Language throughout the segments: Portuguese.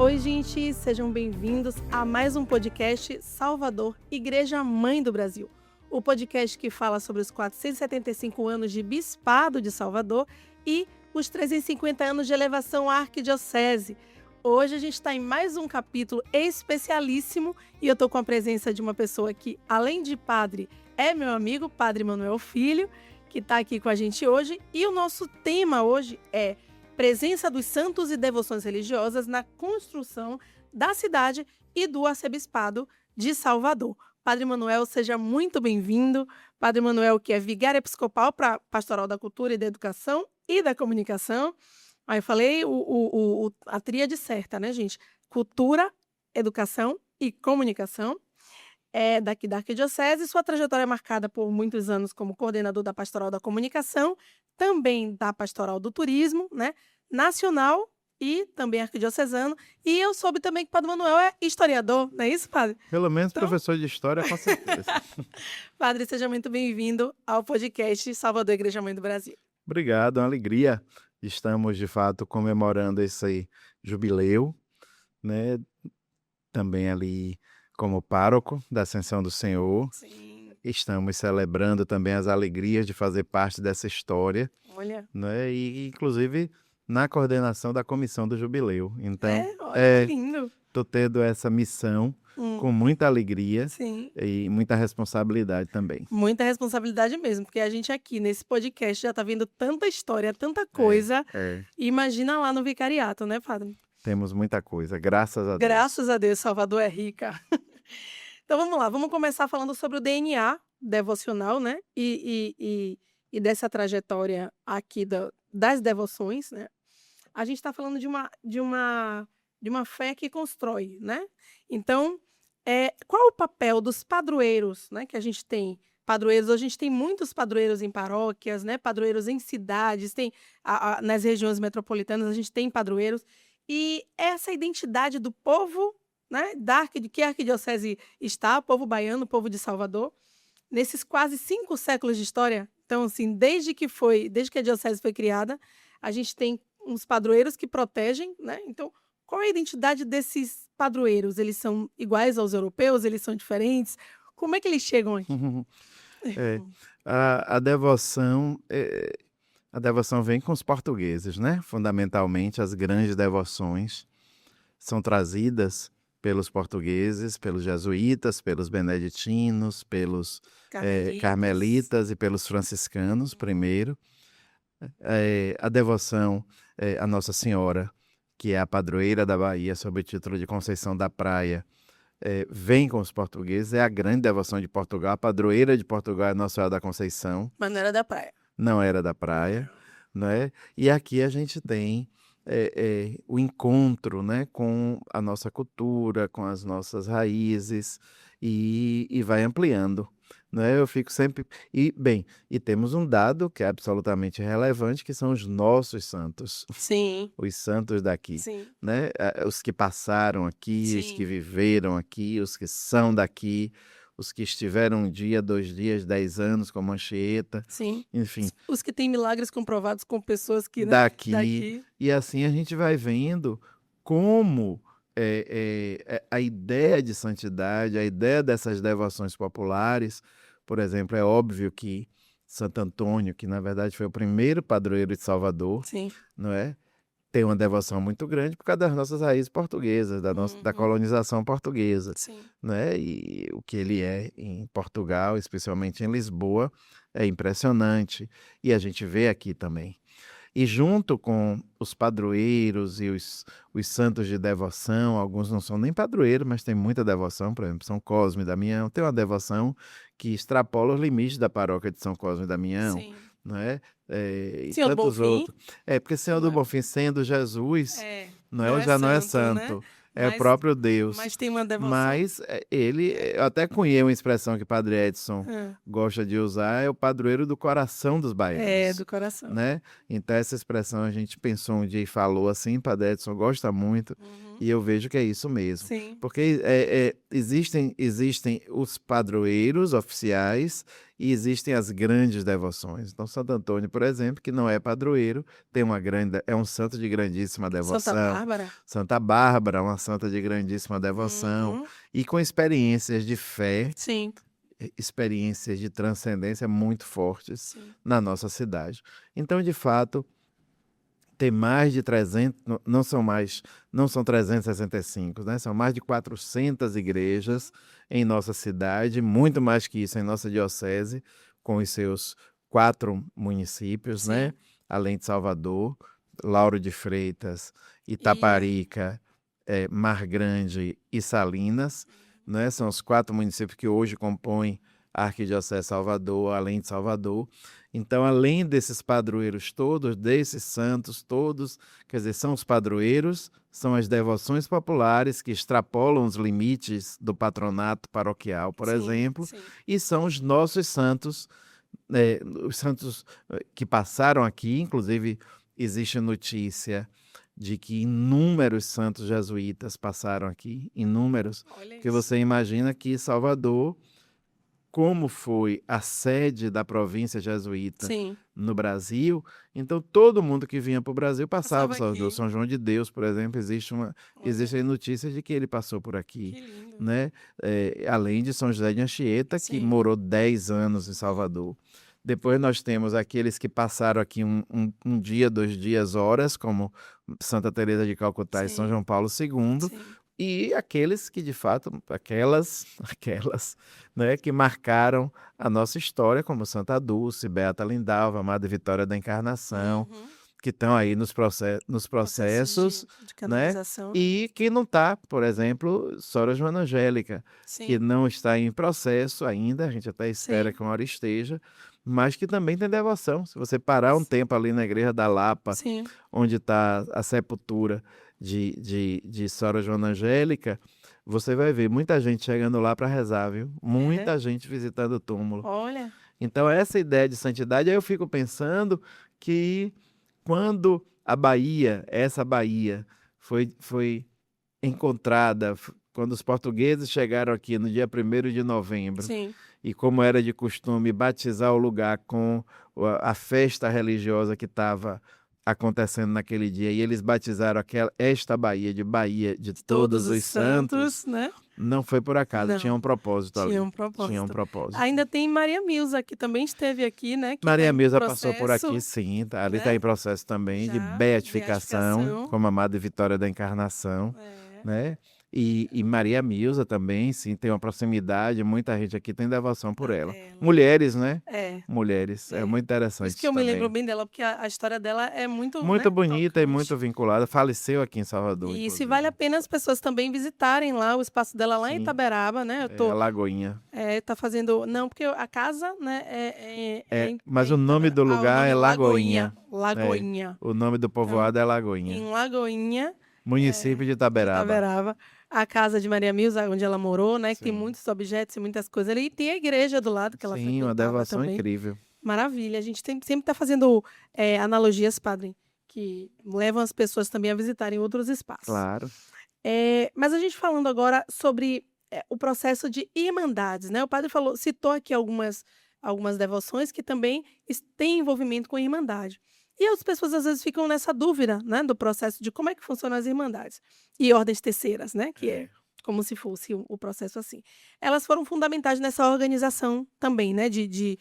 Oi, gente, sejam bem-vindos a mais um podcast Salvador, Igreja Mãe do Brasil. O podcast que fala sobre os 475 anos de Bispado de Salvador e os 350 anos de elevação à Arquidiocese. Hoje a gente está em mais um capítulo especialíssimo e eu estou com a presença de uma pessoa que, além de padre, é meu amigo, Padre Manuel Filho, que está aqui com a gente hoje. E o nosso tema hoje é presença dos santos e devoções religiosas na construção da cidade e do arcebispado de Salvador. Padre Manuel, seja muito bem-vindo. Padre Manuel, que é vigário episcopal para Pastoral da Cultura e da Educação e da Comunicação. Aí eu falei a tríade certa, né, gente? Cultura, educação e comunicação. É daqui da Arquidiocese. Sua trajetória é marcada por muitos anos como coordenador da Pastoral da Comunicação, também da Pastoral do Turismo, né, nacional e também arquidiocesano. E eu soube também que o Padre Manuel é historiador, não é isso, padre? Pelo menos professor de história, com certeza. Padre, seja muito bem-vindo ao podcast Salvador, Igreja Mãe do Brasil. Obrigado, é uma alegria. Estamos, de fato, comemorando esse jubileu, né? Também ali como pároco da Ascensão do Senhor. Sim. Estamos celebrando também as alegrias de fazer parte dessa história, Olha. né? E, inclusive, na coordenação da comissão do jubileu. Então, olha, lindo. estou tendo essa missão com muita alegria. Sim. E muita responsabilidade também. Muita responsabilidade mesmo, porque a gente aqui nesse podcast já está vendo tanta história, tanta coisa. Imagina lá no vicariato, né, padre? Temos muita coisa, graças a Deus. Graças a Deus, Salvador é rica. Então vamos lá, vamos começar falando sobre o DNA devocional, né? E dessa trajetória aqui das devoções, né? A gente está falando de uma fé que constrói, né? Então, qual o papel dos padroeiros, né? Que a gente tem padroeiros, hoje a gente tem muitos padroeiros em paróquias, né? Padroeiros em cidades, tem nas regiões metropolitanas a gente tem padroeiros. E essa identidade do povo, né? Que a arquidiocese está, o povo baiano, o povo de Salvador, nesses quase 5 séculos de história. Então, assim, desde que a diocese foi criada, a gente tem uns padroeiros que protegem, né? Então, qual é a identidade desses padroeiros? Eles são iguais aos europeus? Eles são diferentes? Como é que eles chegam aqui? A devoção vem com os portugueses, né? Fundamentalmente, as grandes devoções são trazidas pelos portugueses, pelos jesuítas, pelos beneditinos, pelos carmelitas e pelos franciscanos, primeiro. A devoção a Nossa Senhora, que é a padroeira da Bahia, sob o título de Conceição da Praia, vem com os portugueses, é a grande devoção de Portugal. A padroeira de Portugal é Nossa Senhora da Conceição. Mas não era da praia. Não era da praia, né? E aqui a gente tem o encontro, né, com a nossa cultura, com as nossas raízes, e vai ampliando. Né? Eu fico sempre... E temos um dado que é absolutamente relevante, que são os nossos santos. Sim. Os santos daqui. Sim. Né? Os que passaram aqui, Sim. os que viveram aqui, os que são daqui, os que estiveram 1 dia, 2 dias, 10 anos, como Anchieta. Sim. Enfim. Os que têm milagres comprovados com pessoas que... Daqui. E assim a gente vai vendo como a ideia de santidade, a ideia dessas devoções populares, por exemplo, é óbvio que Santo Antônio, que na verdade foi o primeiro padroeiro de Salvador, Sim. não é? Tem uma devoção muito grande por causa das nossas raízes portuguesas, da colonização portuguesa. Sim. Né? E o que ele é em Portugal, especialmente em Lisboa, é impressionante. E a gente vê aqui também. E junto com os padroeiros e os santos de devoção, alguns não são nem padroeiros, mas tem muita devoção, por exemplo, São Cosme e Damião, tem uma devoção que extrapola os limites da paróquia de São Cosme e Damião. Sim. Não é? E Senhor do tantos Bonfim. Outros. Porque Senhor do Bonfim, sendo Jesus, não já não é santo, santo. Né? É o próprio Deus. Mas tem uma devoção. Mas eu até conheço uma expressão que Padre Edson gosta de usar, é o padroeiro do coração dos baianos. Do coração. Né? Então essa expressão a gente pensou um dia e falou assim, Padre Edson gosta muito, E eu vejo que é isso mesmo. Sim. Porque existem os padroeiros oficiais e existem as grandes devoções. Então, Santo Antônio, por exemplo, que não é padroeiro, é um santo de grandíssima Santa devoção. Bárbara. Santa Bárbara, uma santa de grandíssima devoção. Uhum. E com experiências de fé, Sim. experiências de transcendência muito fortes Sim. na nossa cidade. Então, de fato, tem mais de 300, não são 365, né? São mais de 400 igrejas em nossa cidade, muito mais que isso em nossa diocese, com os seus 4 municípios, Sim. né? Além de Salvador, Lauro de Freitas, Itaparica, Mar Grande e Salinas, né? São os 4 municípios que hoje compõem a Arquidiocese de Salvador, além de Salvador. Então, além desses padroeiros todos, desses santos todos, quer dizer, são os padroeiros, são as devoções populares que extrapolam os limites do patronato paroquial, por exemplo, Sim. e são os nossos santos, os santos que passaram aqui. Inclusive, existe notícia de que inúmeros santos jesuítas passaram aqui, inúmeros, Olha que isso. você imagina que Salvador, como foi a sede da província jesuíta Sim. no Brasil, então todo mundo que vinha para o Brasil passava por Salvador. aqui. São João de Deus, por exemplo, Olha, existem notícias de que ele passou por aqui, que lindo. né? Além de São José de Anchieta, que Sim. morou 10 anos em Salvador. Depois nós temos aqueles que passaram aqui um dia, 2 dias, horas, como Santa Teresa de Calcutá e São Sim. João Paulo II, Sim. e aqueles que, de fato, aquelas, né, que marcaram a nossa história, como Santa Dulce, Beata Lindalva, Amada Vitória da Encarnação, Uhum. que estão aí nos Processos processos, de né? canonização, né? E que não está, por exemplo, Sora Joana Angélica, que Sim. não está em processo ainda, a gente até espera Sim. que uma hora esteja, mas que também tem devoção. Se você parar um tempo ali na Igreja da Lapa, Sim. onde está a sepultura de Sora Joana Angélica, você vai ver muita gente chegando lá para rezar, viu? Muita gente visitando o túmulo. Olha. Então, essa ideia de santidade, aí eu fico pensando que quando essa Bahia foi encontrada, quando os portugueses chegaram aqui no dia 1º de novembro, Sim. e como era de costume batizar o lugar com a festa religiosa que estava acontecendo naquele dia, e eles batizaram esta Bahia de Todos os Santos, né? não foi por acaso, Não. tinha um propósito ali. Tinha um propósito. Tinha um propósito. Ainda tem Maria Milza, que também esteve aqui, né? Que Maria tá em Milza processo, passou por aqui, sim. Ali né? está em processo também de Já, beatificação, beatificação. como Amada Vitória da Encarnação, É. né? E Maria Milza também, sim, tem uma proximidade, muita gente aqui tem devoção por ela. Mulheres, né? É. Mulheres, é muito Por interessante isso que eu me também. lembro bem dela, porque a história dela é muito, Muito né, bonita e tocante. muito vinculada. Faleceu aqui em Salvador, E se inclusive. vale a pena as pessoas também visitarem lá o espaço dela lá em Sim. Itaberaba, né? Eu É, tô a Lagoinha. tá fazendo, não, porque a casa, né, Mas o nome do lugar é Lagoinha. Lagoinha. O nome do povoado é Lagoinha. Em Lagoinha, Município de Itaberaba. a casa de Maria Milza, onde ela morou, né? Que tem Sim. muitos objetos e muitas coisas ali. E tem a igreja do lado que ela Sim, uma frequentava devoção também. incrível. Maravilha. A gente sempre está fazendo analogias, padre, que levam as pessoas também a visitarem outros espaços. Claro. Mas a gente falando agora sobre o processo de irmandades, né? O padre citou aqui algumas devoções que também têm envolvimento com a irmandade. E as pessoas às vezes ficam nessa dúvida, né, do processo de como é que funcionam as irmandades e ordens terceiras, né, que é como se fosse o processo assim. Elas foram fundamentais nessa organização também, né, de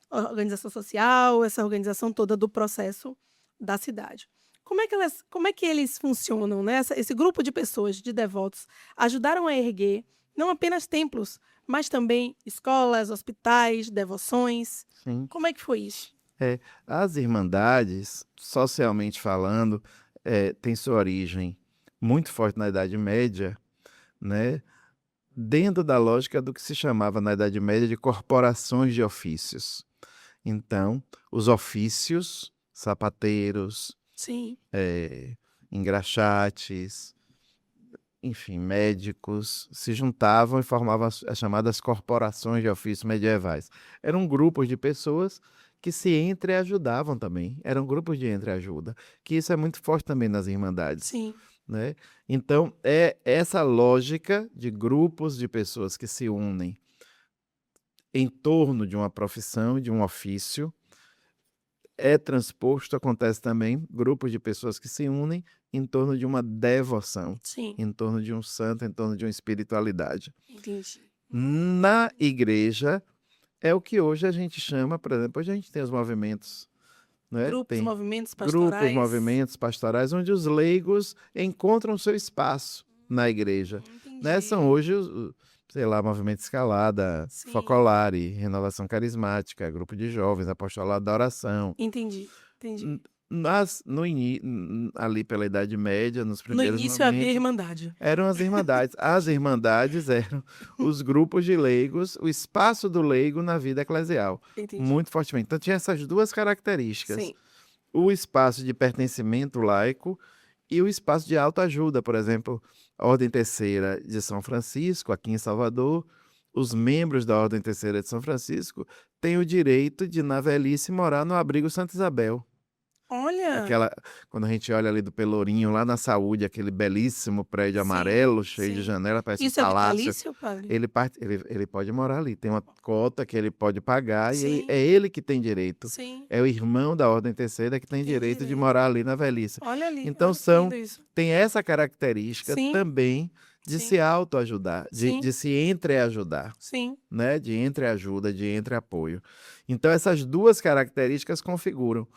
organização social, essa organização toda do processo da cidade. Como é que eles funcionam, né? Esse grupo de pessoas, de devotos, ajudaram a erguer não apenas templos, mas também escolas, hospitais, devoções. Sim. Como é que foi isso? As irmandades, socialmente falando, têm sua origem muito forte na Idade Média, né? Dentro da lógica do que se chamava na Idade Média de corporações de ofícios. Então, os ofícios, sapateiros, Sim. engraxates, enfim, médicos, se juntavam e formavam as chamadas corporações de ofícios medievais. Eram grupos de pessoas que se entreajudavam também. Eram grupos de entreajuda, que isso é muito forte também nas irmandades. Sim. né? Então, é essa lógica de grupos de pessoas que se unem em torno de uma profissão, de um ofício, é transposto, acontece também, grupos de pessoas que se unem em torno de uma devoção, Sim, em torno de um santo, em torno de uma espiritualidade. entendi. Na igreja, é o que hoje a gente chama, por exemplo, hoje a gente tem os movimentos, né? Grupos, Tem movimentos grupos, pastorais. movimentos pastorais, onde os leigos encontram seu espaço na igreja, né? Entendi. São hoje, sei lá, Movimento Escalada, Sim. Focolare, Renovação Carismática, Grupo de Jovens, Apostolado da Oração. Entendi. Ali pela Idade Média, nos No primeiros início havia momentos, irmandade. eram as irmandades. As irmandades eram os grupos de leigos, o espaço do leigo na vida eclesial, Entendi. muito fortemente. Então tinha essas duas características. Sim. O espaço de pertencimento laico e o espaço de autoajuda. Por exemplo, a Ordem Terceira de São Francisco, aqui em Salvador, os membros da Ordem Terceira de São Francisco têm o direito de, na velhice, morar no abrigo Santa Isabel. Olha. Quando a gente olha ali do Pelourinho, lá na Saúde, aquele belíssimo prédio Sim, amarelo, cheio de sim. janela, parece um Isso é palácio. vitalício, padre? Ele pode morar ali, tem uma cota que ele pode pagar e Sim. é ele que tem direito. Sim. É o irmão da Ordem Terceira que tem Tem direito de direito. morar ali na velhice. Olha ali. Então olha que lindo isso. tem essa característica Sim. também de Sim. se autoajudar, Sim. de se entreajudar, Sim. né? De entreajuda, de entreapoio. Então essas duas características configuram.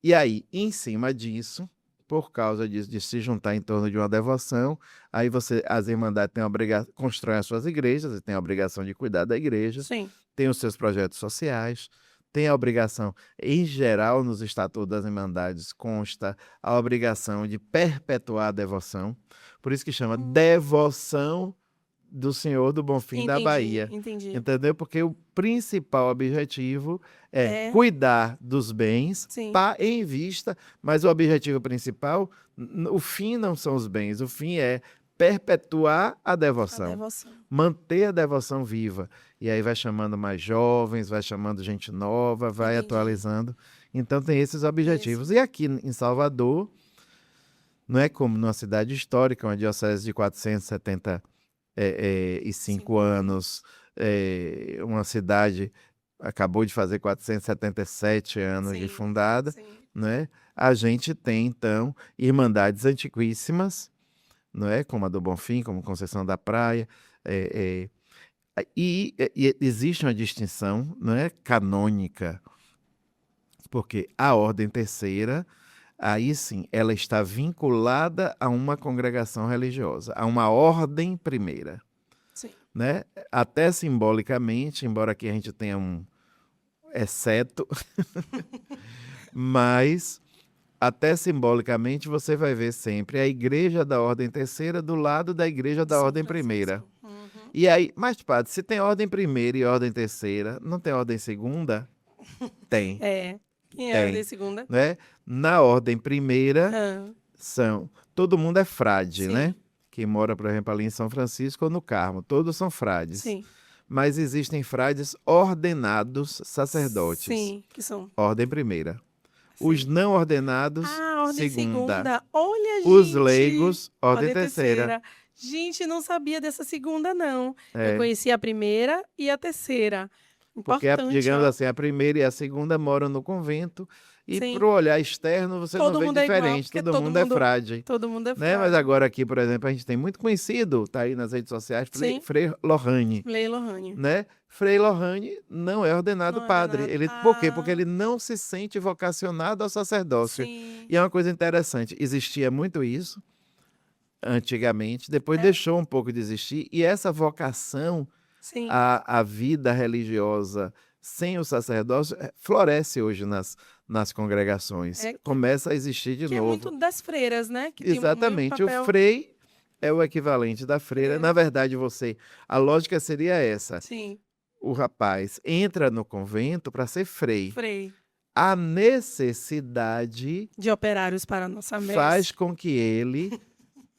E aí, em cima disso, por causa disso, de se juntar em torno de uma devoção, aí as irmandades têm a obrigação, constroem as suas igrejas, e têm a obrigação de cuidar da igreja, Sim. tem os seus projetos sociais, tem a obrigação, em geral, nos estatutos das irmandades, consta a obrigação de perpetuar a devoção, por isso que chama Devoção do Senhor do Bonfim da Bahia. Entendi. Entendeu? Porque o principal objetivo é É. cuidar dos bens Sim. em vista, mas o objetivo principal, o fim não são os bens, o fim é perpetuar a A devoção, devoção. manter a devoção viva. E aí vai chamando mais jovens, vai chamando gente nova, vai Entendi. atualizando. Então tem esses objetivos. E aqui em Salvador, não é como numa cidade histórica, uma diocese de 475 anos, uma cidade acabou de fazer 477 anos de Sim. fundada, Sim. né? A gente tem, então, irmandades antiquíssimas, não é? Como a do Bonfim, como Conceição da Praia, e existe uma distinção, não é, canônica, porque a Ordem Terceira, aí sim, ela está vinculada a uma congregação religiosa, a uma ordem primeira, Sim. né? Até simbolicamente, embora aqui a gente tenha um exceto, mas até simbolicamente você vai ver sempre a igreja da Ordem Terceira do lado da igreja da São Ordem Francisco. Primeira. Uhum. E aí, mas padre, se tem Ordem Primeira e Ordem Terceira, não tem Ordem Segunda? Tem, Quem é a tem, ordem segunda? né? Na Ordem Primeira Ah, todo mundo é frade, Sim. né? Quem mora, por exemplo, ali em São Francisco ou no Carmo, todos são frades. sim. Mas existem frades ordenados sacerdotes. Sim, que são. Ordem Primeira. Sim. Os não ordenados, Ah, ordem segunda. segunda. Olha, Os gente. leigos, ordem terceira. Gente, não sabia dessa segunda, não. É. Eu conhecia a primeira e a terceira. Porque, Importante, digamos ó. assim, a primeira e a segunda moram no convento e Sim. para o olhar externo você Todo não vê mundo é igual, diferente, porque todo mundo é frade. Todo mundo é Né? Mas frade. agora aqui, por exemplo, a gente tem muito conhecido, tá aí nas redes sociais, Sim. Frei Lohane, Lei Lohane. né? Frei Lohane não é ordenado Não é padre. ordenado. Por quê? Porque ele não se sente vocacionado ao sacerdócio. Sim. E é uma coisa interessante, existia muito isso antigamente, depois É. deixou um pouco de existir, e essa vocação Sim. à vida religiosa sem o sacerdócio floresce hoje nas congregações. É. Começa a existir de Que é novo. muito das freiras, né? Que tem Exatamente. muito papel. O frei é o equivalente da freira. É. Na verdade, a lógica seria essa. Sim, O rapaz entra no convento para ser frei. frei. A necessidade De operários para a nossa messe. faz com que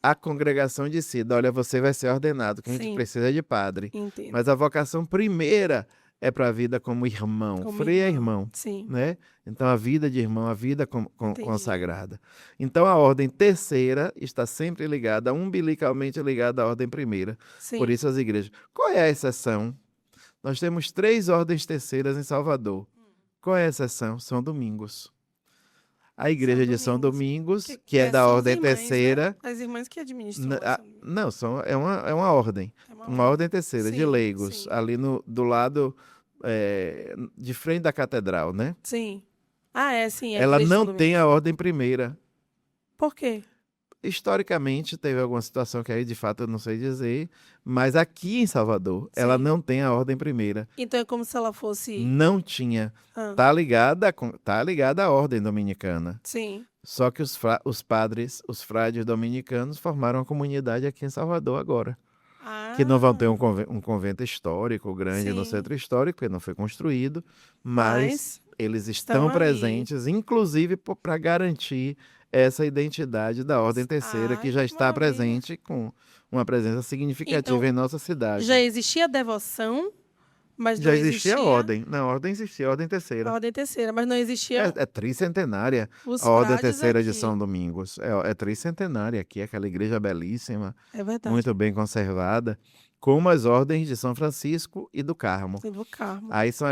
a congregação decida, olha, você vai ser ordenado, que a gente Sim. precisa de padre. Entendo. Mas a vocação primeira é para a vida como irmão. Como Frei é irmão. irmão, Sim, né? Então, a vida de irmão, a vida entendi. consagrada. Então, a ordem terceira está sempre ligada, umbilicalmente ligada à ordem primeira. Por Sim. isso, as igrejas. Qual é a exceção? Nós temos 3 ordens terceiras em Salvador. Qual é a exceção? São domingos. A igreja de São Domingos, que é da são as ordem irmãs, né? terceira. As irmãs que administram lá, São Domingos. Não, é uma ordem. É Uma ordem terceira de Sim, leigos, sim. ali do lado de frente da catedral, né? Sim. Ah, sim, a Ela igreja de São não tem Domingos. a ordem primeira. Por quê? Historicamente, teve alguma situação que aí, de fato, eu não sei dizer, mas aqui em Salvador, ela Sim. não tem a ordem primeira. Então é como se ela fosse... Não tinha. Ah, Tá ligada à ordem dominicana. sim. Só que os padres, os frades dominicanos, formaram uma comunidade aqui em Salvador agora. Que não vão ter Ah, um convento histórico grande no sim. centro histórico, porque não foi construído, mas Mas eles estão estão ali. presentes, inclusive para garantir essa identidade da Ordem Terceira, que Ai, já que está maravilha. presente com uma presença significativa Então, em nossa cidade. já existia a devoção, mas Já não existia a existia ordem. Na ordem existia a Ordem a Terceira. ordem terceira, mas não existia É tricentenária os a Ordem frades Terceira de aqui. São Domingos. É tricentenária aqui, aquela igreja belíssima, É verdade. muito bem conservada, como as ordens de São Francisco e do Carmo. Sim, do Carmo. Aí são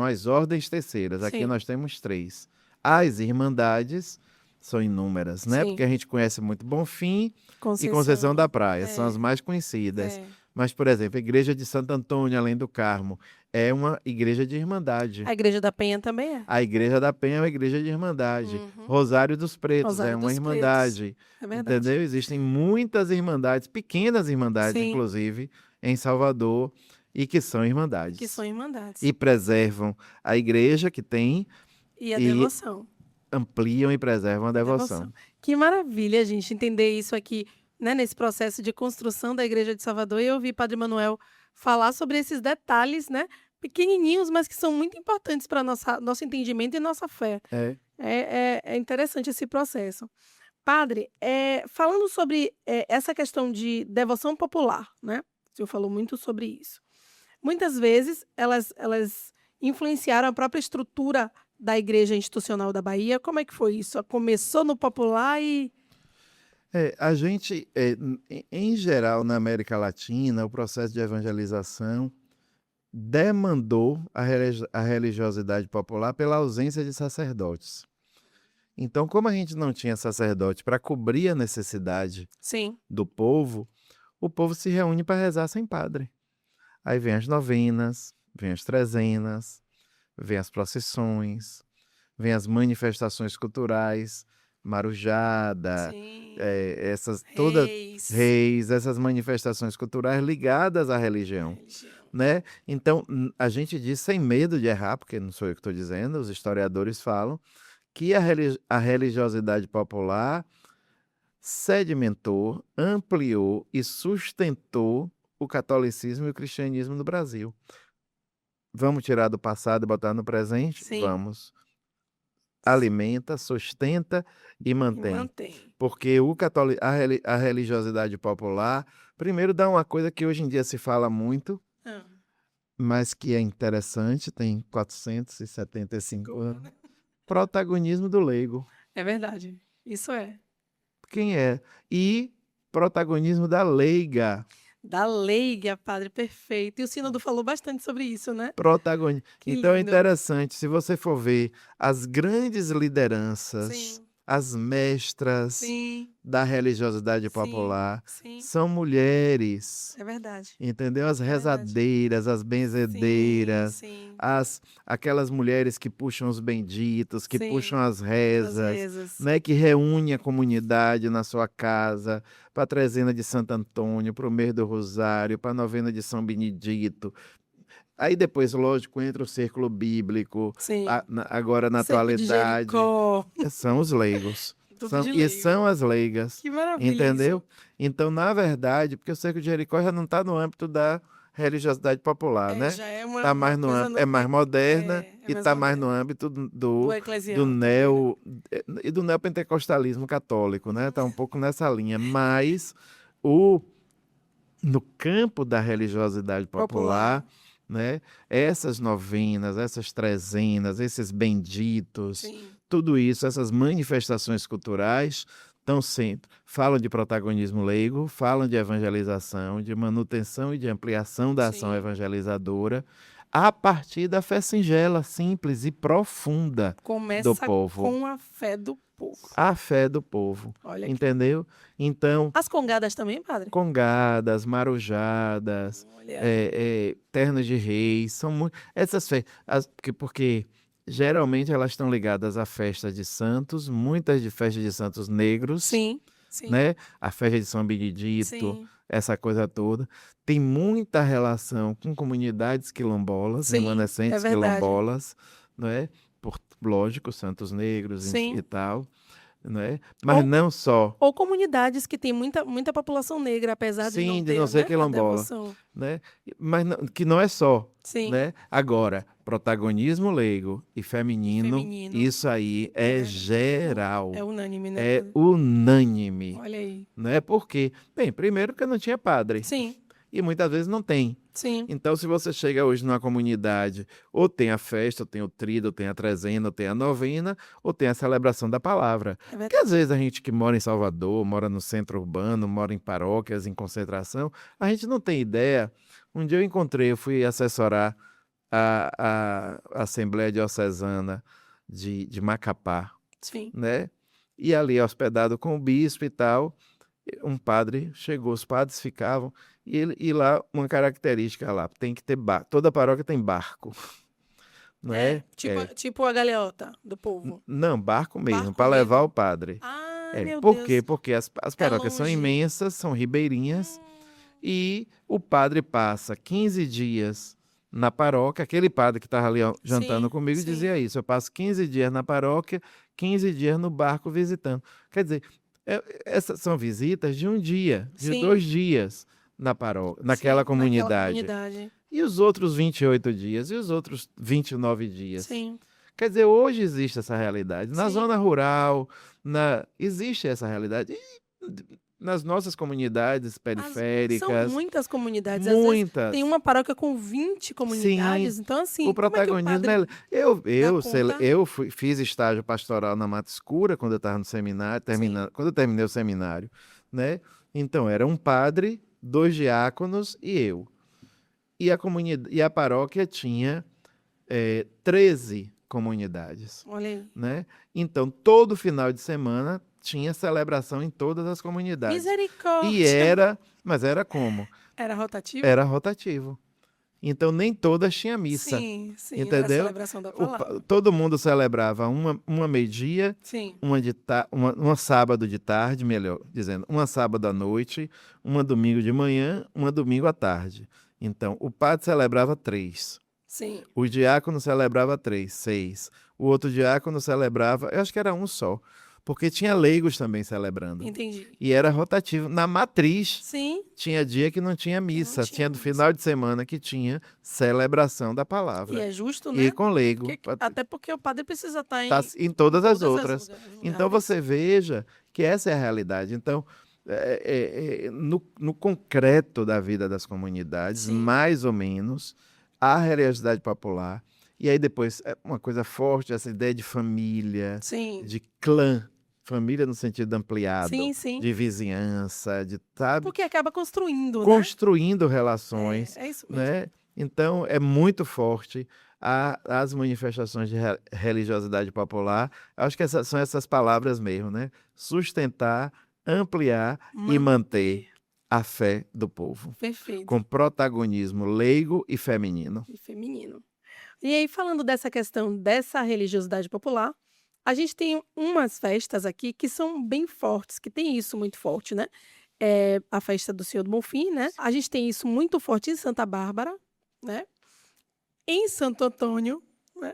as ordens terceiras. Aqui Sim. nós temos 3. As irmandades são inúmeras, né? Sim. Porque a gente conhece muito Bonfim e Conceição. Conceição da Praia, são É. as mais conhecidas. É. Mas, por exemplo, a igreja de Santo Antônio, além do Carmo, é uma igreja de irmandade. A Igreja da Penha também é. A igreja da Penha é uma igreja de irmandade. Uhum. Rosário dos Pretos Rosário é uma dos irmandade. É verdade. Entendeu? Existem muitas irmandades, pequenas irmandades, Sim. inclusive, em Salvador, e que são irmandades. Que são irmandades. E preservam a igreja que tem, E a e devoção. ampliam e preservam a devoção. Que maravilha, gente, entender isso aqui, né, nesse processo de construção da Igreja de Salvador. E eu ouvi Padre Manuel falar sobre esses detalhes, né, pequenininhos, mas que são muito importantes para nosso entendimento e nossa fé. É interessante esse processo. Padre, falando sobre essa questão de devoção popular, né? O senhor falou muito sobre isso. Muitas vezes elas influenciaram a própria estrutura da Igreja Institucional da Bahia. Como é que foi isso? Começou no popular e... A gente, em geral, na América Latina, o processo de evangelização demandou a religiosidade popular pela ausência de sacerdotes. Então, como a gente não tinha sacerdote para cobrir a necessidade Sim. do povo, o povo se reúne para rezar sem padre. Aí vem as novenas, vem as trezenas, vem as procissões, vem as manifestações culturais, marujada, Sim. essas todas Reis. essas manifestações culturais ligadas à religião, né? Então, a gente diz sem medo de errar, porque não sou eu que estou dizendo, os historiadores falam que a religiosidade popular sedimentou, ampliou e sustentou o catolicismo e o cristianismo no Brasil. Vamos tirar do passado e botar no presente? Sim. Vamos. Alimenta, sustenta e mantém. Porque a religiosidade popular, primeiro, dá uma coisa que hoje em dia se fala muito, mas que é interessante, tem 475 anos. Protagonismo do leigo. É verdade. Isso é. Quem é? E protagonismo da leiga. Da leiga, padre, perfeito. E o Sínodo falou bastante sobre isso, né? Protagonismo. Então é lindo. interessante, se você for ver as grandes lideranças, Sim. as mestras Sim. da religiosidade popular, Sim. são mulheres. É verdade. Entendeu? As verdade. rezadeiras, as benzedeiras, Sim. aquelas mulheres que puxam os benditos, que Sim. puxam as As rezas, rezas. né? Que reúne a comunidade na sua casa, para a trezena de Santo Antônio, para o mês do Rosário, para a novena de São Benedito. Aí depois, lógico, entra o círculo bíblico, Sim. agora na Cerco de atualidade. Jericó. São os leigos. Tudo de E leigo. são as leigas. Que maravilha. Entendeu? Isso. Então, na verdade, porque o cerco de Jericó já não está no âmbito da religiosidade popular, né? Já é uma Tá mais no coisa âmbito, é mais moderna e mais está mais no moderna. âmbito Do do eclesial. e do neopentecostalismo católico, né? Tá um pouco nessa linha, mas no campo da religiosidade popular, né? Essas novenas, essas trezenas, esses benditos, Sim. tudo isso, essas manifestações culturais estão sempre, falam de protagonismo leigo, falam de evangelização, de manutenção e de ampliação da ação Sim. evangelizadora, a partir da fé singela, simples e profunda do Começa povo. com a fé do povo. A fé do povo, Olha aqui. entendeu? Então, As congadas também, padre? congadas, marujadas, Olha. ternos de reis, são muito. Essas festas, porque geralmente elas estão ligadas à festa de santos, muitas de festas de santos negros, Sim, sim. né? A festa de São Benedito, Sim. essa coisa toda. Tem muita relação com comunidades quilombolas, Sim, remanescentes é verdade. quilombolas, não é? Lógico, santos negros Sim. e tal, não é? Mas Ou- não só. Ou comunidades que têm muita população negra, apesar de Sim, não de ter, não ser né, a quilombola, devoção. né? Mas que não é só, Sim. né? Agora, protagonismo leigo e feminino, feminino. isso aí É é verdade. geral, É unânime, né? é padre? unânime, Olha aí. né? Por quê? Bem, primeiro que não tinha padre Sim, e muitas vezes não tem. sim. Então, se você chega hoje numa comunidade, ou tem a festa, ou tem o tríduo, ou tem a trezena, ou tem a novena, ou tem a celebração da palavra. É Porque verdade. às vezes a gente que mora em Salvador, mora no centro urbano, mora em paróquias, em concentração, a gente não tem ideia. Um dia eu fui assessorar a Assembleia Diocesana de Macapá, Sim. né? E ali hospedado com o bispo e tal, um padre chegou, os padres ficavam, e lá uma característica lá, tem que ter barco, toda paróquia tem barco, não é? Tipo a galeota do povo. Não, barco mesmo, Barco para levar mesmo? o padre. Ah, meu Por Deus. quê? Porque as paróquias são longe. imensas, são ribeirinhas, Hum, e o padre passa 15 dias na paróquia. Aquele padre que estava ali ó, jantando Sim, comigo sim. dizia isso: eu passo 15 dias na paróquia, 15 dias no barco visitando. Quer dizer, essas são visitas de um dia, de Sim. 2 dias na paróquia, naquela Sim, comunidade. Naquela comunidade. E os outros 28 dias? E os outros 29 dias? Sim. Quer dizer, hoje existe essa realidade. Na Sim. zona rural, existe essa realidade. E nas nossas comunidades São periféricas, muitas comunidades. Às vezes muitas. tem uma paróquia com 20 comunidades. Então, assim, O protagonismo como é que o padre dá conta? eu fiz estágio pastoral na Mata Escura quando eu estava no seminário, quando eu terminei o seminário, né? Então, era um padre, 2 diáconos e eu. E a paróquia tinha 13 comunidades, Olha aí. né? Então, todo final de semana tinha celebração em todas as comunidades. Misericórdia. Mas era como? Era rotativo? Era rotativo. Então, nem todas tinham missa. Sim, era a Entendeu? celebração da palavra. Todo mundo celebrava uma meio-dia, Sim, uma sábado de tarde, melhor dizendo, uma sábado à noite, uma domingo de manhã, uma domingo à tarde. Então, o padre celebrava 3. sim. O diácono celebrava 3, 6. O outro diácono celebrava, eu acho que era um só, porque tinha leigos também celebrando. Entendi. E era rotativo. Na matriz, Sim, tinha dia que não tinha missa, tinha tinha do missa. final de semana que tinha celebração da palavra. e é justo, E né? com leigo. Até porque o padre precisa estar em Tá em todas as todas outras. lugares. Então você veja que essa é a realidade. Então, no concreto da vida das comunidades, Sim. mais ou menos, a religiosidade popular. E aí depois, uma coisa forte, essa ideia de família, Sim, de clã, família no sentido ampliado, sim, sim. de vizinhança, de, sabe, Porque acaba construindo, construindo relações, né? É isso mesmo. né? Então, é muito forte as manifestações de religiosidade popular. Acho que são essas palavras mesmo, né? Sustentar, ampliar e manter a fé do povo, Perfeito. com protagonismo leigo e feminino. E feminino. E aí, falando dessa questão dessa religiosidade popular, a gente tem umas festas aqui que são bem fortes, que tem isso muito forte, né? A festa do Senhor do Bonfim, né? A gente tem isso muito forte em Santa Bárbara, né? Em Santo Antônio, né?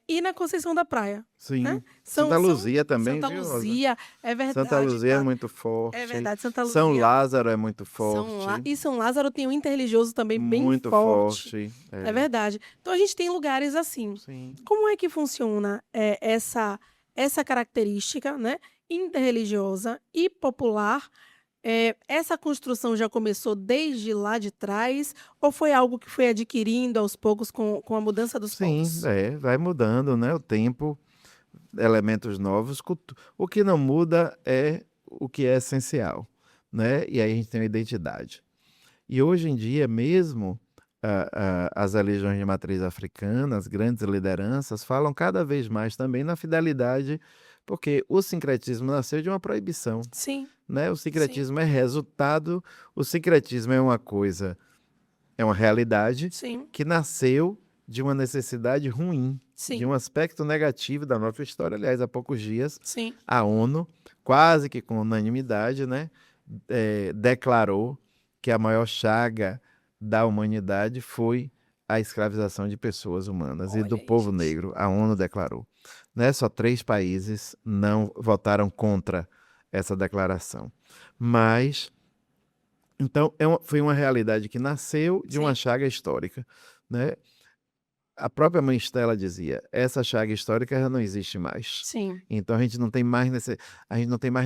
E na Conceição da Praia. Sim. Né? Santa Luzia também, Santa viu, Rosa? Luzia, é verdade. Santa Luzia é tá? muito forte. É verdade, Santa Luzia. São Lázaro é muito forte. E São Lázaro tem um interreligioso também bem muito forte. É verdade. Então a gente tem lugares assim. Sim. Como é que funciona essa característica, né, interreligiosa e popular Essa construção já começou desde lá de trás ou foi algo que foi adquirindo aos poucos com a mudança dos Sim, povos? vai mudando, né? O tempo, elementos novos. O que não muda é o que é essencial, né? E aí a gente tem a identidade. E hoje em dia, mesmo as religiões de matriz africana, as grandes lideranças, falam cada vez mais também na fidelidade, porque o sincretismo nasceu de uma proibição, Sim, né? O sim, sincretismo é resultado, o sincretismo é uma coisa, é uma realidade sim, que nasceu de uma necessidade ruim, de sim, um aspecto negativo da nossa história. Aliás, há poucos dias, sim. a ONU, quase que com unanimidade, né, declarou que a maior chaga da humanidade foi a escravização de pessoas humanas e do Olha aí, povo gente. negro. A ONU declarou. Né? Só 3 países não votaram contra essa declaração. Mas então, foi uma realidade que nasceu de uma Sim, chaga histórica, né? A própria mãe Estela dizia: essa chaga histórica já não existe mais. sim, Então a gente não tem mais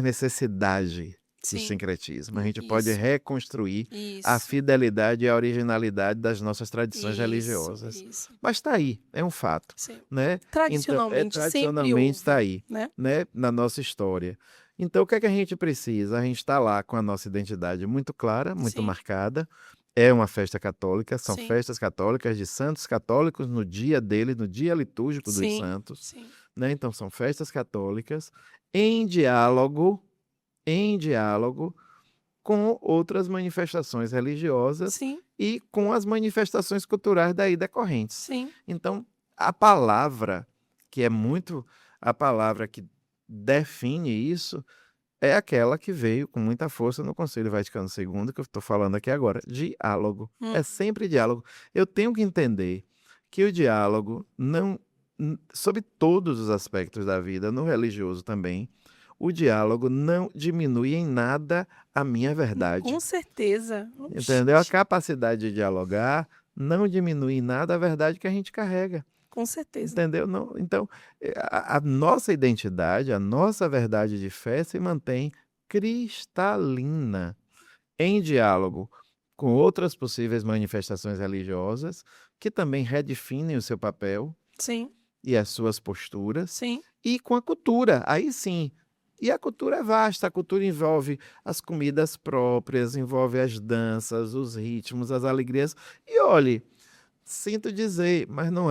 necessidade do sim. sincretismo. A gente pode Isso, reconstruir a isso, fidelidade e a originalidade das nossas tradições isso, religiosas. isso. Mas está aí, é um fato, Sim. né? Então, Tradicionalmente sempre tradicionalmente está houve, aí, né? né? Na nossa história. Então, o que é que a gente precisa? A gente está lá com a nossa identidade muito clara, muito Sim, marcada. É uma festa católica, são sim, festas católicas de santos católicos no dia dele, no dia litúrgico dos sim, santos, sim, né? Então são festas católicas em diálogo com outras manifestações religiosas sim, e com as manifestações culturais daí decorrentes. sim, Então, a palavra que é muito a palavra que define isso é aquela que veio com muita força no Concílio Vaticano II, que eu estou falando aqui agora, diálogo. hum, É sempre diálogo. Eu tenho que entender que o diálogo não, sobre todos os aspectos da vida, no religioso também, o diálogo não diminui em nada a minha com verdade. certeza. Entendeu? A Oxente, capacidade de dialogar não diminui em nada a verdade que a gente carrega. com certeza. Entendeu? Não, então, a nossa identidade, a nossa verdade de fé se mantém cristalina em diálogo com outras possíveis manifestações religiosas que também redefinem o seu papel Sim, e as suas posturas, sim, e com a cultura, aí sim. E a cultura é vasta, a cultura envolve as comidas próprias, envolve as danças, os ritmos, as alegrias. E olhe, sinto dizer, mas não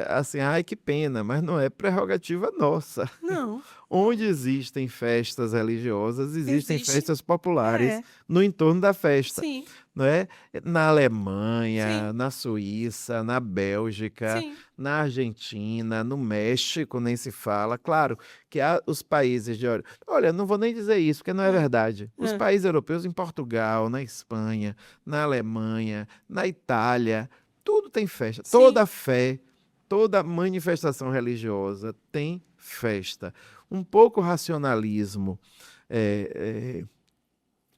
assim, ai que pena, mas não é prerrogativa nossa. não, Onde existem festas religiosas, existem existe, festas populares é, no entorno da festa, sim, não é? Na Alemanha, sim, na Suíça, na Bélgica, sim, na Argentina, no México, nem se fala. Claro que há os países de olha, não vou nem dizer isso, porque não é hã, verdade. Os hã, países europeus, em Portugal, na Espanha, na Alemanha, na Itália, tudo tem festa. sim, Toda fé, toda manifestação religiosa tem festa. Um pouco racionalismo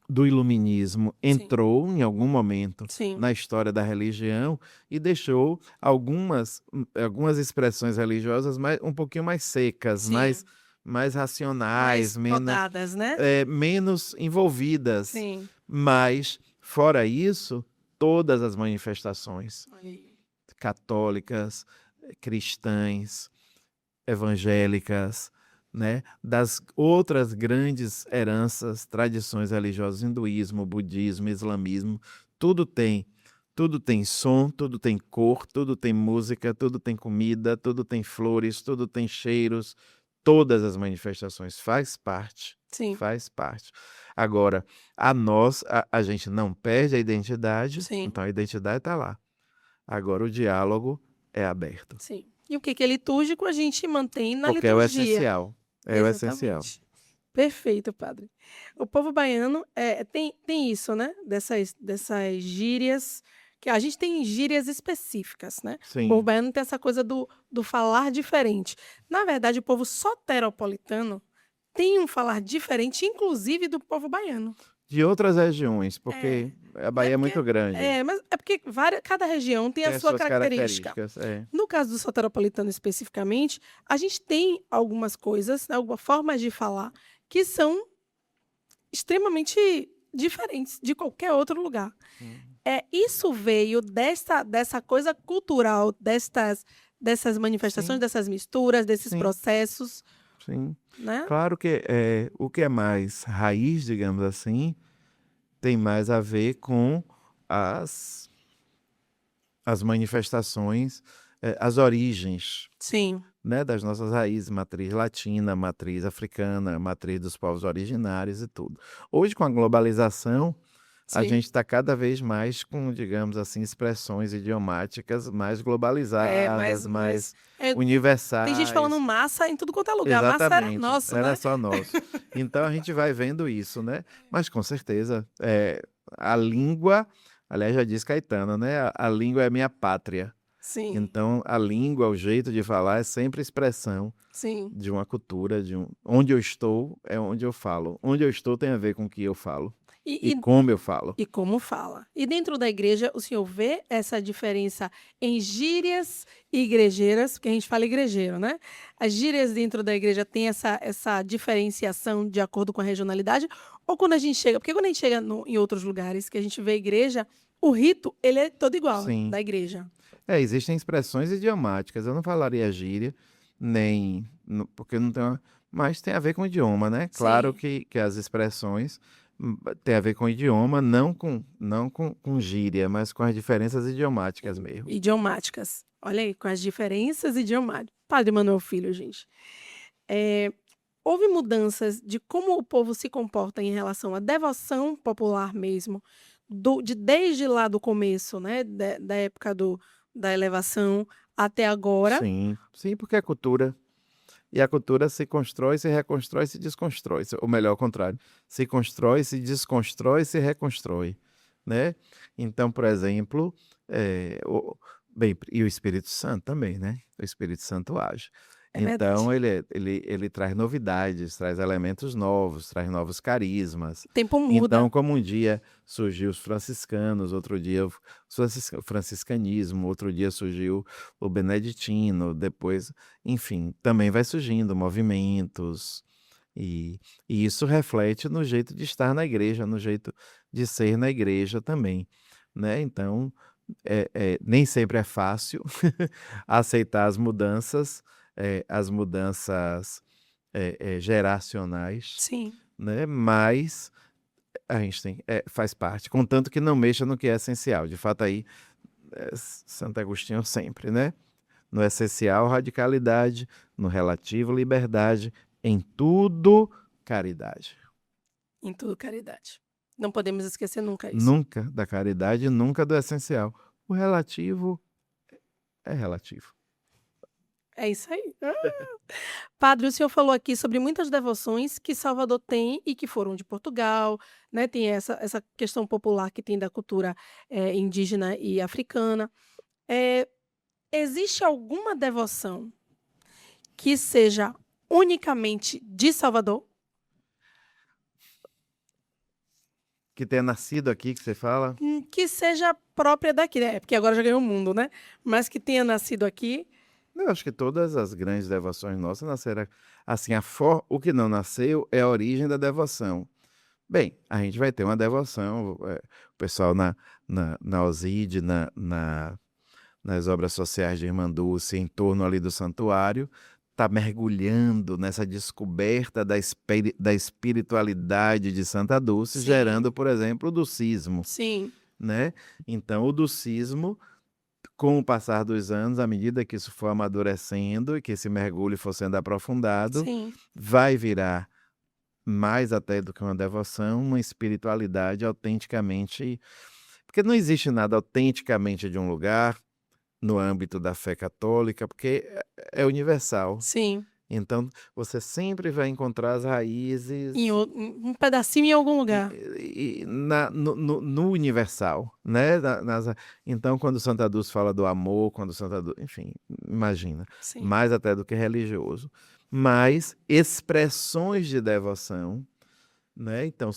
do iluminismo sim, entrou em algum momento sim, na história da religião e deixou algumas expressões religiosas um pouquinho mais secas, sim, mais racionais, mais podadas, né? menos envolvidas. Sim, Mas, fora isso, todas as manifestações olha aí, católicas, cristãs, evangélicas, né, das outras grandes heranças, tradições religiosas, hinduísmo, budismo, islamismo, tudo tem. Tudo tem som, tudo tem cor, tudo tem música, tudo tem comida, tudo tem flores, tudo tem cheiros. Todas as manifestações faz parte, sim, faz parte. Agora, a gente não perde a identidade, sim, então a identidade está lá. Agora o diálogo é aberto. sim. E o que é litúrgico a gente mantém na Porque é o liturgia. essencial. É o essencial. Exatamente. Perfeito, padre. O povo baiano tem isso, né? Dessas gírias, que a gente tem gírias específicas, né? O povo Sim. baiano tem essa coisa do falar diferente. Na verdade, o povo soteropolitano tem um falar diferente, inclusive do povo baiano. De outras regiões, É, porque a é Bahia é muito porque, grande. mas é porque cada região tem a Tem as sua suas característica. características. É. No caso do soteropolitano especificamente, a gente tem algumas coisas, né, algumas formas de falar que são extremamente diferentes de qualquer outro lugar. Isso veio dessa coisa cultural, dessas manifestações, Sim, dessas misturas, desses sim, processos, sim. né? Claro que o que é mais raiz, digamos assim, tem mais a ver com as, as manifestações, as origens, Sim, né, das nossas raízes, matriz latina, matriz africana, matriz dos povos originários e tudo. Hoje, com a globalização, a sim. gente está cada vez mais com, digamos assim, expressões idiomáticas mais É, globalizadas, mas mais tem gente falando universais. massa em tudo quanto é lugar. Massa era Exatamente, nosso, era né? só nosso. Então a gente vai vendo isso, né? Mas com certeza, a língua, aliás, já diz Caetano, né? A língua é minha pátria. Sim, Então a língua, o jeito de falar é sempre expressão sim. de uma cultura, onde eu estou é onde eu falo. Onde eu estou tem a ver com o que eu falo e E, e, como eu falo. e como fala. E dentro da igreja, o senhor vê essa diferença em gírias e igrejeiras, porque a gente fala igrejeiro, né? As gírias dentro da igreja têm essa diferenciação de acordo com a regionalidade? Ou quando a gente chega, porque quando a gente chega em outros lugares que a gente vê a igreja, o rito, ele é todo igual Sim. da igreja. Existem expressões idiomáticas. Eu não falaria gíria, nem. Porque não tem. Mas tem a ver com o idioma, né? Claro Sim. que as expressões têm a ver com o idioma, não com gíria, mas com as diferenças idiomáticas mesmo. Idiomáticas. Olha aí, com as diferenças idiomáticas. Padre Manuel Filho, gente. É, houve mudanças de como o povo se comporta em relação à devoção popular mesmo, desde lá do começo, né, da época da elevação até agora. Sim, sim, porque é cultura. E a cultura se constrói, se reconstrói, se desconstrói. Ou melhor, ao contrário. Se constrói, se desconstrói, se reconstrói, né? Então, por exemplo, bem, e o Espírito Santo também, né? O Espírito Santo age. É verdade. Então, ele traz novidades, traz elementos novos, traz novos carismas. O tempo muda. Então, como um dia surgiu os franciscanos, outro dia o franciscanismo, outro dia surgiu o beneditino, depois, enfim, também vai surgindo movimentos, e, e isso reflete no jeito de estar na igreja, no jeito de ser na igreja também, né? Então, nem sempre é fácil aceitar as mudanças geracionais, Sim. né? Mas a gente faz parte, contanto que não mexa no que é essencial. De fato, aí, Santo Agostinho sempre, né? No essencial, radicalidade, no relativo, liberdade, em tudo, caridade. Em tudo, caridade. Não podemos esquecer nunca isso. Nunca da caridade, nunca do essencial. O relativo é relativo. É isso aí. Padre, o senhor falou aqui sobre muitas devoções que Salvador tem e que foram de Portugal, né? Tem essa questão popular que tem da cultura indígena e africana. Eh, existe alguma devoção que seja unicamente de Salvador? Que tenha nascido aqui, que você fala. Que seja própria daqui, né? Porque agora já ganhou o mundo, né? Mas que tenha nascido aqui. Eu acho que todas as grandes devoções nossas nasceram assim. O que não nasceu é a origem da devoção. Bem, a gente vai ter uma devoção, o pessoal na OSID, nas obras sociais de Irmã Dulce, em torno ali do santuário, está mergulhando nessa descoberta da espiritualidade de Santa Dulce, Sim, gerando, por exemplo, o dulcismo, sim, né? Então, o dulcismo, com o passar dos anos, à medida que isso for amadurecendo e que esse mergulho for sendo aprofundado, sim. vai virar mais até do que uma devoção, uma espiritualidade autenticamente. Porque não existe nada autenticamente de um lugar no âmbito da fé católica, porque é universal. Sim. Então, você sempre vai encontrar as raízes Um pedacinho em algum lugar. no universal, né? Então, quando Santa Dulce fala do amor, quando Santa Dulce, enfim, imagina, Sim. mais até do que religioso, mas expressões de devoção, né? Então,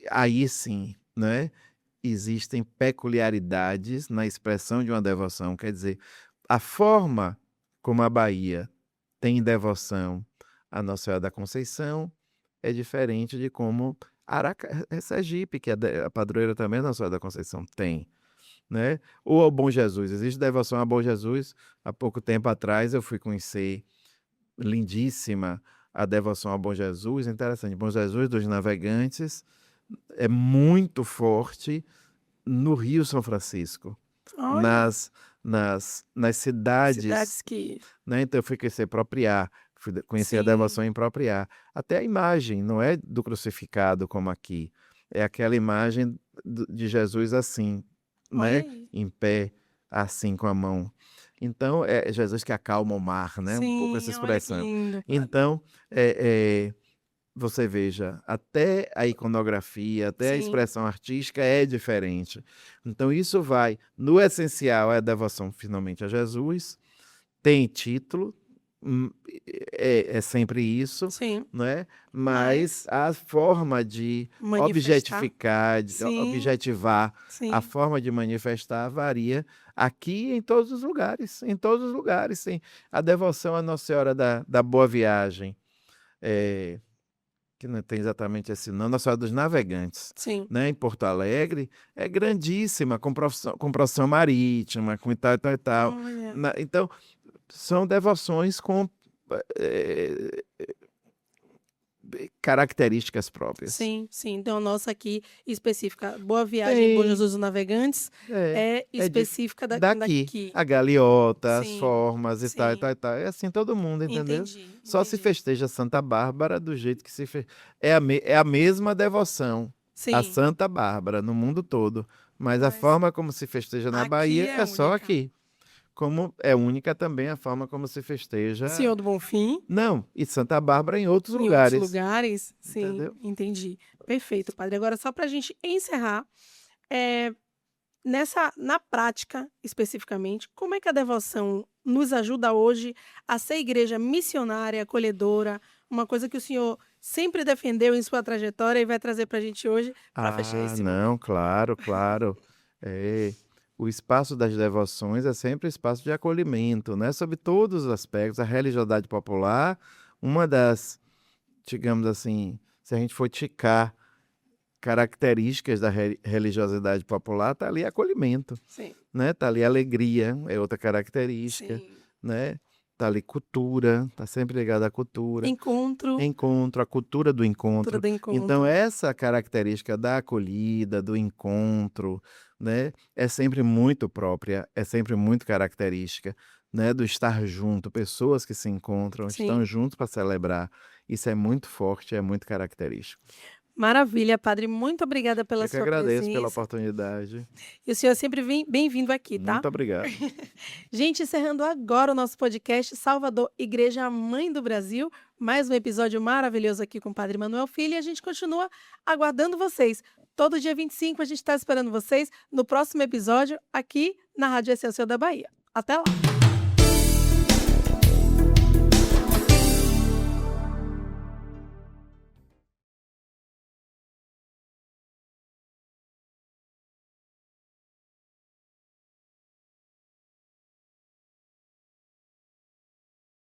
aí sim, né? Existem peculiaridades na expressão de uma devoção, quer dizer, a forma como a Bahia tem devoção à Nossa Senhora da Conceição é diferente de como Sergipe, que é a padroeira também da Nossa Senhora da Conceição, tem, né? Ou ao Bom Jesus, existe devoção ao Bom Jesus. Há pouco tempo atrás eu fui conhecer, lindíssima, a devoção ao Bom Jesus, interessante. Bom Jesus dos Navegantes é muito forte no Rio São Francisco, Olha, nas cidades, cidades que... né? Então eu fui conhecer Propriá, fui conhecer a Sim, devoção em Propriá. Até a imagem não é do crucificado como aqui, é aquela imagem de Jesus assim, olha né? aí. Em pé, assim com a mão. Então é Jesus que acalma o mar, né? Um pouco essa Sim, olha que expressão. lindo, padre. Então você veja, até a iconografia, até a Sim, expressão artística é diferente. Então isso vai, no essencial, é a devoção finalmente a Jesus, tem título, é sempre isso, sim. não é? Mas Mas a forma de manifestar, objetificar, de sim, objetivar, a sim. forma de manifestar varia aqui em todos os lugares, em todos os lugares, sim. A devoção à Nossa Senhora da Boa Viagem, que não tem exatamente esse nome, Nossa Senhora dos Navegantes, Sim. né, em Porto Alegre, é grandíssima, com procissão marítima, com e tal, e tal, e tal. Olha. Então, são devoções com eh, características próprias. Sim, sim. Então, a nossa aqui específica, Boa Viagem, Bom Tem, Jesus dos Navegantes, é, é específica daqui. daqui. A galiota, as Sim, formas e tal, e tal, sim. e tal. É assim todo mundo, entendeu? Entendi, Só se entendi. festeja Santa Bárbara do jeito que se fez. É a mesma devoção a Sim, Santa Bárbara no mundo todo. Mas a mas forma como se festeja na aqui Bahia é é só única. aqui. Como é única também a forma como se festeja. Senhor do Bonfim, Não, e Santa Bárbara em outros em outros lugares. lugares, sim, Entendeu? entendi. Perfeito, padre. Agora, só para a gente encerrar, na prática, especificamente, como é que a devoção nos ajuda hoje a ser igreja missionária, acolhedora, uma coisa que o senhor sempre defendeu em sua trajetória e vai trazer para a gente hoje para fechar Ah, esse não, momento? claro, claro. É, o espaço das devoções é sempre espaço de acolhimento, né? Sob todos os aspectos. A religiosidade popular, uma das, digamos assim, se a gente for ticar características da religiosidade popular, tá ali acolhimento, Sim, né? Tá ali alegria, é outra característica, sim. né? Tá ali cultura, tá sempre ligado à cultura. Encontro, Encontro, a cultura do cultura encontro. do Então, encontro. essa característica da acolhida, do encontro, né, é sempre muito própria, é sempre muito característica, né, do estar junto, pessoas que se encontram, estão Sim. juntos para celebrar. Isso é muito forte, é muito característico. Maravilha, padre. Muito obrigada pela Eu que sua agradeço pela presença. oportunidade. E o senhor é sempre bem-vindo aqui, tá? Muito obrigado. Gente, encerrando agora o nosso podcast Salvador, Igreja Mãe do Brasil. Mais um episódio maravilhoso aqui com o Padre Manuel Filho. E a gente continua aguardando vocês. Todo dia 25 a gente está esperando vocês no próximo episódio aqui na Rádio Excelsior da Bahia. Até lá!